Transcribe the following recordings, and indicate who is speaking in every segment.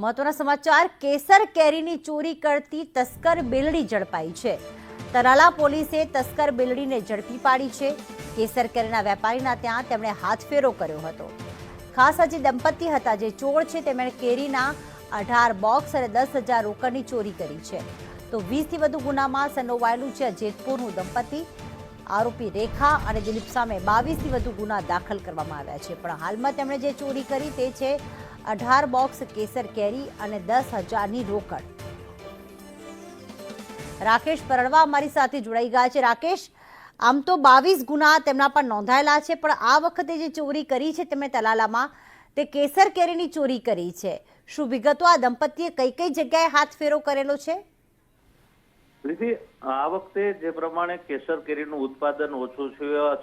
Speaker 1: મહત્વના સમાચાર, કેસર કેરીની ચોરી કરતી તસ્કર બિલ્ડી ઝડપાઈ છે। તરાલા પોલીસે તસ્કર બિલ્ડીને ઝડપી પાડી છે। કેસર કેરીના વેપારીના ત્યાં તેમણે હાથફેરો કર્યો હતો। ખાસ હજી દંપતી હતા જે ચોર છે તેમણે કેરીના 18 બોક્સ અને 10,000 રોકડની ચોરી કરી છે। તો 20થી વધુ ગુનામાં સંડોવાયેલું છે જેતપુરનું દંપતી। આરોપી રેખા અને દિલીપ સામે 22થી વધુ ગુના દાખલ કરવામાં આવ્યા છે। પણ હાલમાં તેમણે જે ચોરી કરી તે છે 18 બોક્સ કેસર કેરી અને 10,000ની રોકડ। રાકેશ પરડવા અમારી સાથે જોડાઈ ગયા છે। રાકેશ, આમ તો 22 ગુના તેમના પર નોંધાયેલા છે, પણ આ વખતે જે ચોરી કરી છે તેમણે તલાલામાં તે કેસર કેરીની ચોરી કરી છે। શું વિગતો? આ દંપતીએ કઈ કઈ જગ્યાએ હાથફેરો કરેલો છે?
Speaker 2: આ વખતે જે પ્રમાણે કેસર કેરીનું ઉત્પાદન ઓછું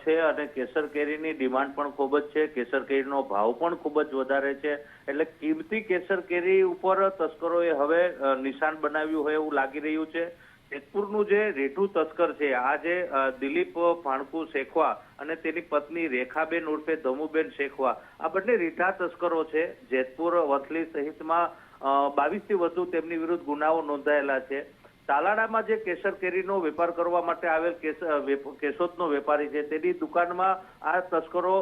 Speaker 2: છે અને કેસર કેરીની ડિમાન્ડ પણ ખૂબ જ છે, કેસર કેરીનો ભાવ પણ ખૂબ જ વધારે છે, એટલે કિંમતી કેસર કેરી ઉપર તસ્કરોએ હવે નિશાન બનાવ્યું હોય એવું લાગી રહ્યું છે। જેતપુરનું જે રેઠું તસ્કર છે, આ જે દિલીપ ફાણકુ શેખવા અને તેની પત્ની રેખાબેન ઉર્ફે ધમુબેન શેખવા, આ બંને રીઢા તસ્કરો છે। જેતપુર, વથલી સહિતમાં 22થી વધુ તેમની વિરુદ્ધ ગુનાઓ નોંધાયેલા છે। તાલાડામાં જે કેસર કેરીનો વેપાર કરવા માટે આવેલ કેશોદનો વેપારી છે તેની દુકાનમાં આ તસ્કરો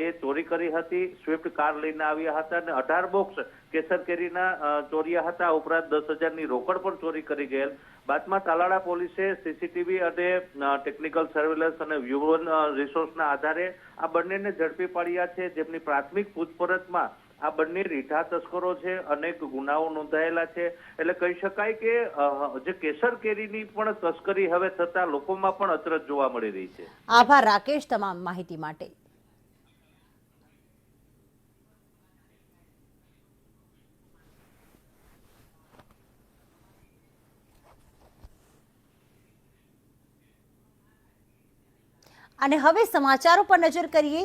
Speaker 2: એ ચોરી કરી હતી। સ્વિફ્ટ કાર લઈને આવ્યા હતા અને 18 બોક્સ કેસર કેરીના ચોર્યા હતા, ઉપરાંત 10,000ની રોકડ પણ ચોરી કરી ગયેલ। બાદમાં તાલાડા પોલીસે સીસીટીવી અને ટેકનિકલ સર્વેલન્સ અને હ્યુમન રિસોર્સના આધારે આ બંનેને ઝડપી પાડ્યા છે, જેમની પ્રાથમિક પૂછપરછમાં આ બંને રીઢા તસ્કરો છે, અનેક ગુનાઓ નોંધાયેલા છે। એટલે કહી શકાય કે જે કેસર કેરીની પણ તસ્કરી હવે થતા લોકોમાં પણ અચરજ જોવા મળી રહી છે।
Speaker 1: આભાર રાકેશ તમામ માહિતી માટે। અને હવે સમાચારો પર નજર કરીએ।